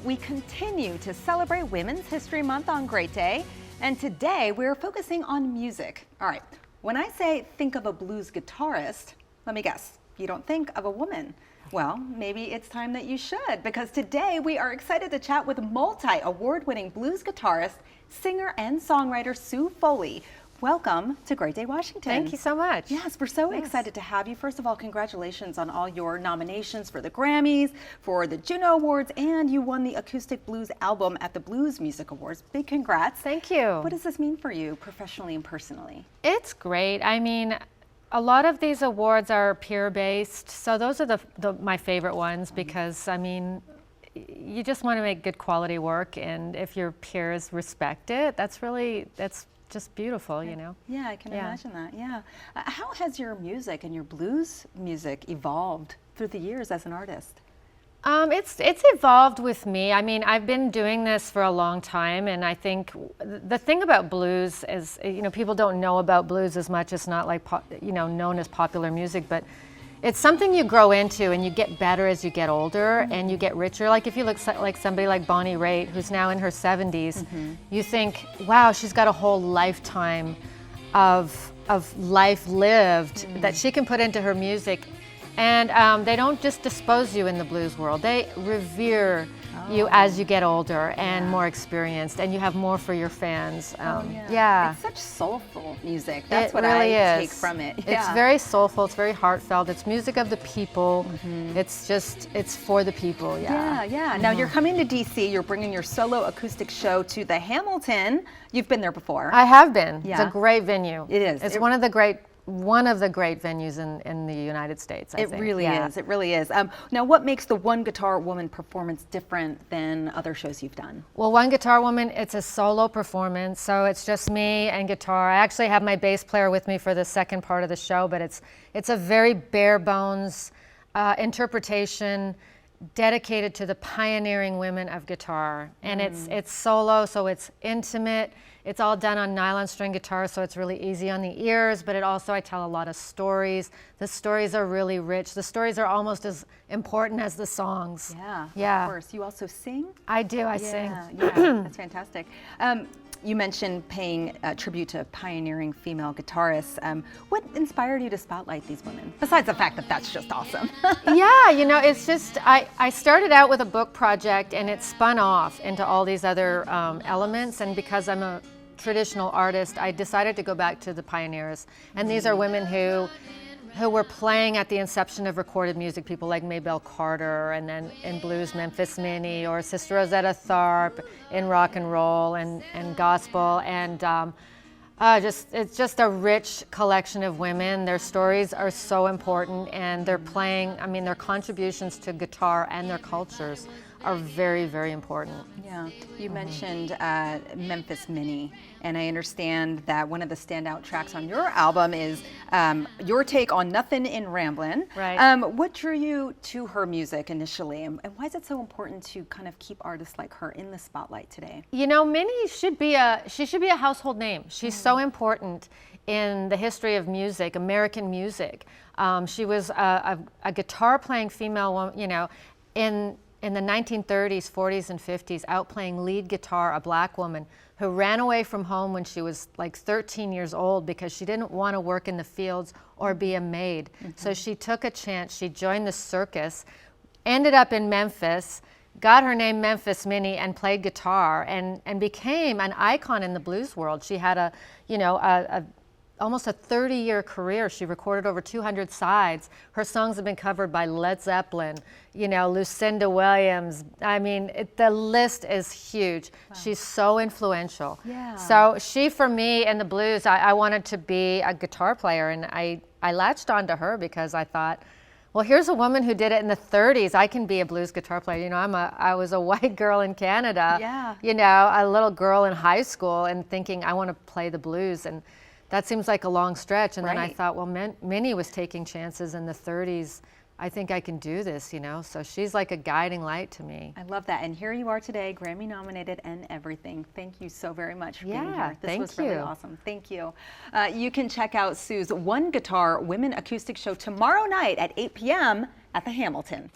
we continue to celebrate Women's History Month on Great Day, and today we're focusing on music. All right, when I say think of a blues guitarist, let me guess, you don't think of a woman. Well, maybe it's time that you should, because today we are excited to chat with multi-award-winning blues guitarist, singer, and songwriter Sue Foley. Welcome to Great Day, Washington. Thank you so much. Yes, we're so excited to have you. First of all, congratulations on all your nominations for the Grammys, for the Juno Awards, and you won the Acoustic Blues Album at the Blues Music Awards. Big congrats. Thank you. What does this mean for you professionally and personally? It's great. I mean, a lot of these awards are peer-based, so those are my favorite ones because, I mean, you just want to make good quality work, and if your peers respect it, that's just beautiful, you know? Yeah, I can imagine that, yeah. How has your music and your blues music evolved through the years as an artist? It's evolved with me. I mean, I've been doing this for a long time, and I think the thing about blues is, you know, people don't know about blues as much. It's not like, known as popular music, but it's something you grow into and you get better as you get older and you get richer. Like if you look like somebody like Bonnie Raitt, who's now in her 70s, you think, wow, she's got a whole lifetime of life lived that she can put into her music. And they don't just dispose you in the blues world. They revere you as you get older and more experienced, and you have more for your fans. It's such soulful music. That's what really I take from it. It's very soulful. It's very heartfelt. It's music of the people. It's for the people. Now you're coming to DC. You're bringing your solo acoustic show to the Hamilton. You've been there before. I have been. It's a great venue. It is. It's one of the great venues in the United States, I think. It really is. It really is. Now, what makes the One Guitar Woman performance different than other shows you've done? Well, One Guitar Woman, it's a solo performance, so it's just me and guitar. I actually have my bass player with me for the second part of the show, but it's a very bare bones interpretation dedicated to the pioneering women of guitar. And it's solo, so it's intimate. It's all done on nylon string guitar, so it's really easy on the ears, but I tell a lot of stories. The stories are really rich. The stories are almost as important as the songs. Yeah, of course. You also sing? I do, I sing. Yeah, that's fantastic. You mentioned paying tribute to pioneering female guitarists. What inspired you to spotlight these women? Besides the fact that that's just awesome. Yeah, you know, it's just, I started out with a book project and it spun off into all these other elements, and because I'm a traditional artist, I decided to go back to the pioneers. And these are women who were playing at the inception of recorded music, people like Maybelle Carter, and then in blues, Memphis Minnie, or Sister Rosetta Tharpe in rock and roll and gospel. And it's just a rich collection of women. Their stories are so important, and they're playing, I mean, their contributions to guitar and their cultures are very, very important. Yeah, you mentioned Memphis Minnie, and I understand that one of the standout tracks on your album is your take on Nothing in Ramblin'. Right. What drew you to her music initially, and why is it so important to kind of keep artists like her in the spotlight today? You know, Minnie should be a household name. She's so important in the history of music, American music. She was a guitar-playing female woman, you know, in the 1930s, 40s, and 50s, out playing lead guitar, a black woman who ran away from home when she was like 13 years old because she didn't want to work in the fields or be a maid. So she took a chance, she joined the circus, ended up in Memphis, got her name Memphis Minnie, and played guitar and became an icon in the blues world. She had almost a 30-year career. She recorded over 200 sides. Her songs have been covered by Led Zeppelin, you know, Lucinda Williams. I mean, the list is huge. Wow. She's so influential. Yeah. So she, for me, in the blues, I wanted to be a guitar player, and I latched onto her because I thought, well, here's a woman who did it in the 30s. I can be a blues guitar player. You know, I was a white girl in Canada, you know, a little girl in high school, and thinking I want to play the blues. And that seems like a long stretch. And then I thought, well, Minnie was taking chances in the 30s. I think I can do this, you know? So she's like a guiding light to me. I love that. And here you are today, Grammy nominated and everything. Thank you so very much for being here. This was really awesome. Thank you. You can check out Sue's One Guitar Women Acoustic Show tomorrow night at 8 p.m. at the Hamilton.